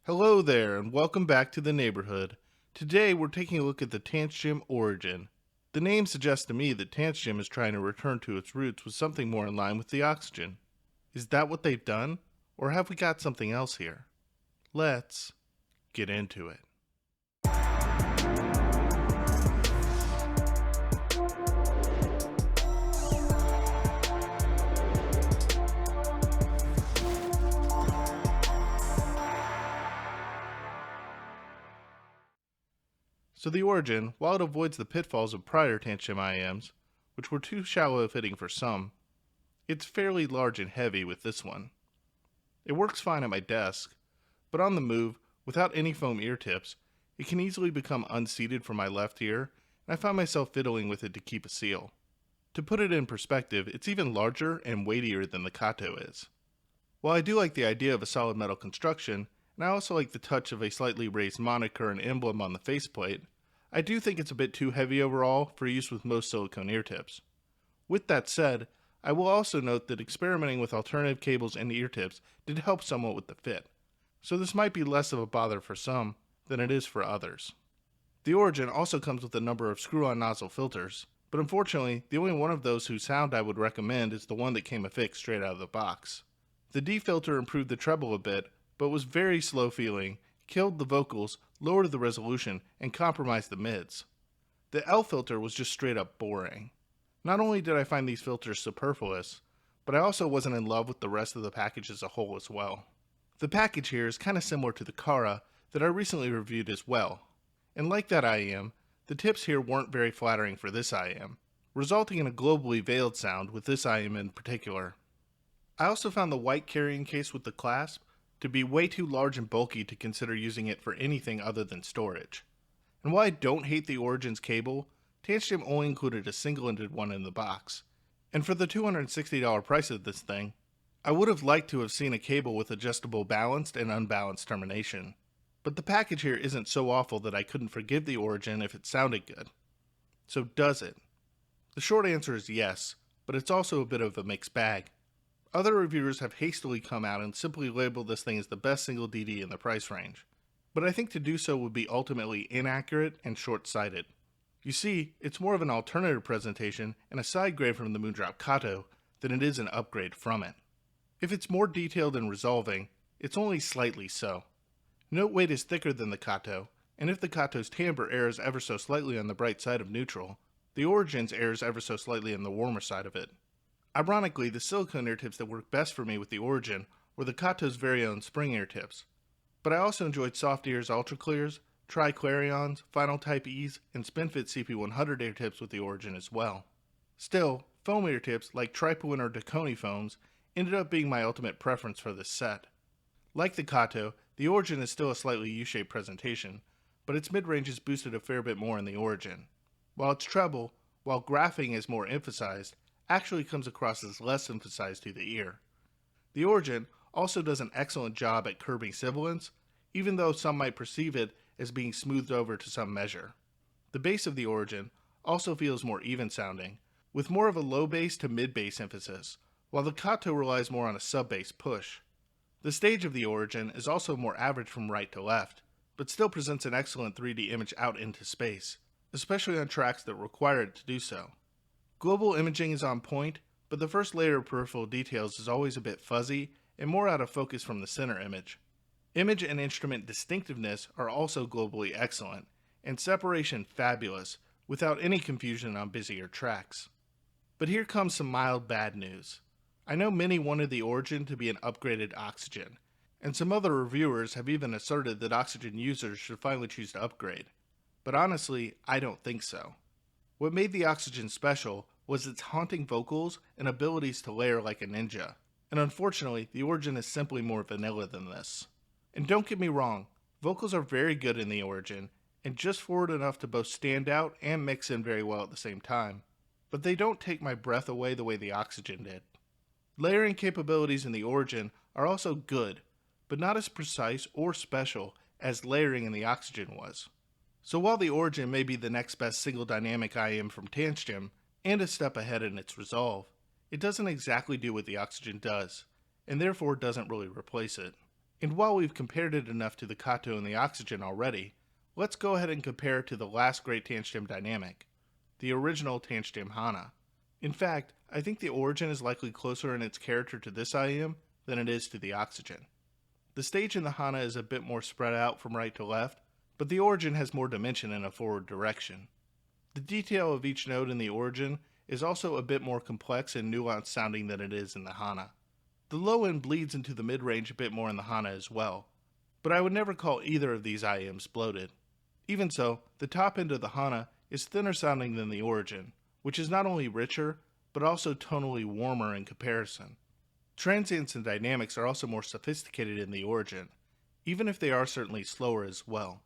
Hello there, and welcome back to the neighborhood. Today we're taking a look at the Tanchjim Origin. The name suggests to me that Tanchjim is trying to return to its roots with something more in line with the oxygen. Is that what they've done, or have we got something else here? Let's get into it. So the Origin, while it avoids the pitfalls of prior Tanchjim IEMs, which were too shallow fitting for some, it's fairly large and heavy with this one. It works fine at my desk, but on the move, without any foam ear tips, it can easily become unseated for my left ear, and I find myself fiddling with it to keep a seal. To put it in perspective, it's even larger and weightier than the Kato is. While I do like the idea of a solid metal construction, and I also like the touch of a slightly raised moniker and emblem on the faceplate, I do think it's a bit too heavy overall for use with most silicone ear tips. With that said, I will also note that experimenting with alternative cables and ear tips did help somewhat with the fit, so this might be less of a bother for some than it is for others. The Origin also comes with a number of screw-on nozzle filters, but unfortunately, the only one of those whose sound I would recommend is the one that came affixed straight out of the box. The D filter improved the treble a bit, but was very slow feeling, killed the vocals, lowered the resolution, and compromised the mids. The L filter was just straight up boring. Not only did I find these filters superfluous, but I also wasn't in love with the rest of the package as a whole as well. The package here is kind of similar to the Kara that I recently reviewed as well, and like that IEM, the tips here weren't very flattering for this IEM, resulting in a globally veiled sound with this IEM in particular. I also found the white carrying case with the clasp to be way too large and bulky to consider using it for anything other than storage. And while I don't hate the Origin's cable, Tanchjim only included a single-ended one in the box. And for the $260 price of this thing, I would have liked to have seen a cable with adjustable balanced and unbalanced termination. But the package here isn't so awful that I couldn't forgive the Origin if it sounded good. So does it? The short answer is yes, but it's also a bit of a mixed bag. Other reviewers have hastily come out and simply labeled this thing as the best single DD in the price range, but I think to do so would be ultimately inaccurate and short-sighted. You see, it's more of an alternative presentation and a side grade from the Moondrop Kato than it is an upgrade from it. If it's more detailed and resolving, it's only slightly so. Note weight is thicker than the Kato, and if the Kato's timbre errs ever so slightly on the bright side of neutral, the Origin's errs ever so slightly on the warmer side of it. Ironically, the silicone ear tips that worked best for me with the Origin were the Kato's very own spring ear tips. But I also enjoyed Soft Ears Ultra Clears, Tri-Clarions, Final Type E's, and SpinFit CP100 ear tips with the Origin as well. Still, foam ear tips like Tripuin or Dakoni foams ended up being my ultimate preference for this set. Like the Kato, the Origin is still a slightly U-shaped presentation, but its mid-range is boosted a fair bit more in the Origin, while its treble, while graphing is more emphasized, actually comes across as less emphasized to the ear. The Origin also does an excellent job at curbing sibilance, even though some might perceive it as being smoothed over to some measure. The bass of the Origin also feels more even sounding, with more of a low bass to mid bass emphasis, while the Kato relies more on a sub bass push. The stage of the Origin is also more average from right to left, but still presents an excellent 3D image out into space, especially on tracks that require it to do so. Global imaging is on point, but the first layer of peripheral details is always a bit fuzzy and more out of focus from the center image. Image and instrument distinctiveness are also globally excellent, and separation fabulous, without any confusion on busier tracks. But here comes some mild bad news. I know many wanted the Origin to be an upgraded Oxygen, and some other reviewers have even asserted that Oxygen users should finally choose to upgrade. But honestly, I don't think so. What made the Oxygen special was its haunting vocals and abilities to layer like a ninja, and unfortunately, the Origin is simply more vanilla than this. And don't get me wrong, vocals are very good in the Origin, and just forward enough to both stand out and mix in very well at the same time, but they don't take my breath away the way the Oxygen did. Layering capabilities in the Origin are also good, but not as precise or special as layering in the Oxygen was. So while the Origin may be the next best single dynamic IEM from Tanchjim, and a step ahead in its resolve, it doesn't exactly do what the Oxygen does, and therefore doesn't really replace it. And while we've compared it enough to the Kato and the Oxygen already, let's go ahead and compare it to the last great Tanchjim dynamic, the original Tanchjim Hana. In fact, I think the Origin is likely closer in its character to this IEM than it is to the Oxygen. The stage in the Hana is a bit more spread out from right to left, but the Origin has more dimension in a forward direction. The detail of each note in the Origin is also a bit more complex and nuanced sounding than it is in the Hana. The low end bleeds into the mid-range a bit more in the Hana as well, but I would never call either of these IEMs bloated. Even so, the top end of the Hana is thinner sounding than the Origin, which is not only richer, but also tonally warmer in comparison. Transients and dynamics are also more sophisticated in the Origin, even if they are certainly slower as well.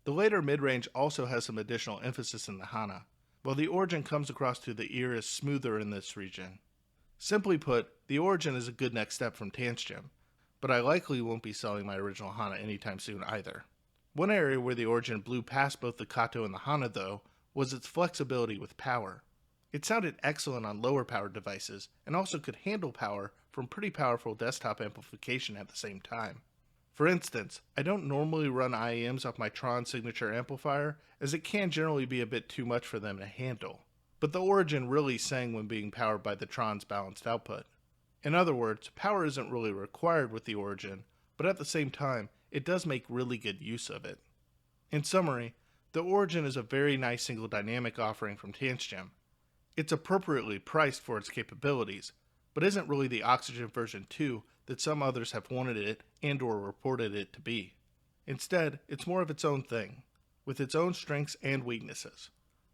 The later mid-range also has some additional emphasis in the Hana, while the Origin comes across to the ear as smoother in this region. Simply put, the Origin is a good next step from Tanchjim, but I likely won't be selling my original Hana anytime soon either. One area where the Origin blew past both the Kato and the Hana, though, was its flexibility with power. It sounded excellent on lower powered devices, and also could handle power from pretty powerful desktop amplification at the same time. For instance, I don't normally run IEMs off my Tron signature amplifier, as it can generally be a bit too much for them to handle. But the Origin really sang when being powered by the Tron's balanced output. In other words, power isn't really required with the Origin, but at the same time, it does make really good use of it. In summary, the Origin is a very nice single dynamic offering from Tanchjim. It's appropriately priced for its capabilities, but isn't really the Oxygen version 2 that some others have wanted it and or reported it to be. Instead, it's more of its own thing, with its own strengths and weaknesses.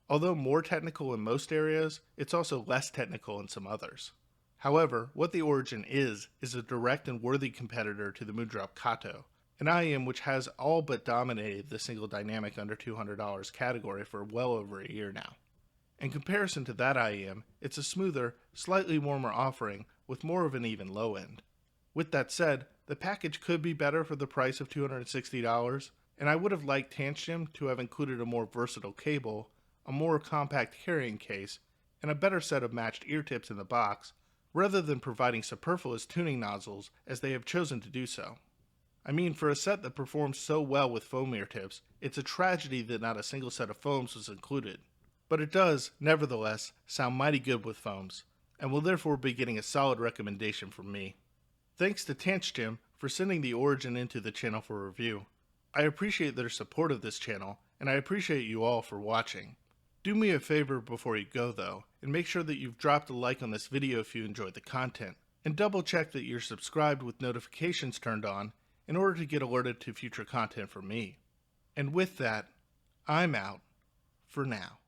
Although more technical in most areas, it's also less technical in some others. However, what the Origin is a direct and worthy competitor to the Moondrop Kato, an IEM which has all but dominated the single dynamic under $200 category for well over a year now. In comparison to that IEM, it's a smoother, slightly warmer offering with more of an even low end. With that said, the package could be better for the price of $260, and I would have liked Tanchjim to have included a more versatile cable, a more compact carrying case, and a better set of matched ear tips in the box, rather than providing superfluous tuning nozzles as they have chosen to do so. I mean, for a set that performs so well with foam ear tips, it's a tragedy that not a single set of foams was included. But it does, nevertheless, sound mighty good with foams, and will therefore be getting a solid recommendation from me. Thanks to Tanchjim for sending the Origin into the channel for review. I appreciate their support of this channel, and I appreciate you all for watching. Do me a favor before you go though, and make sure that you've dropped a like on this video if you enjoyed the content, and double check that you're subscribed with notifications turned on in order to get alerted to future content from me. And with that, I'm out for now.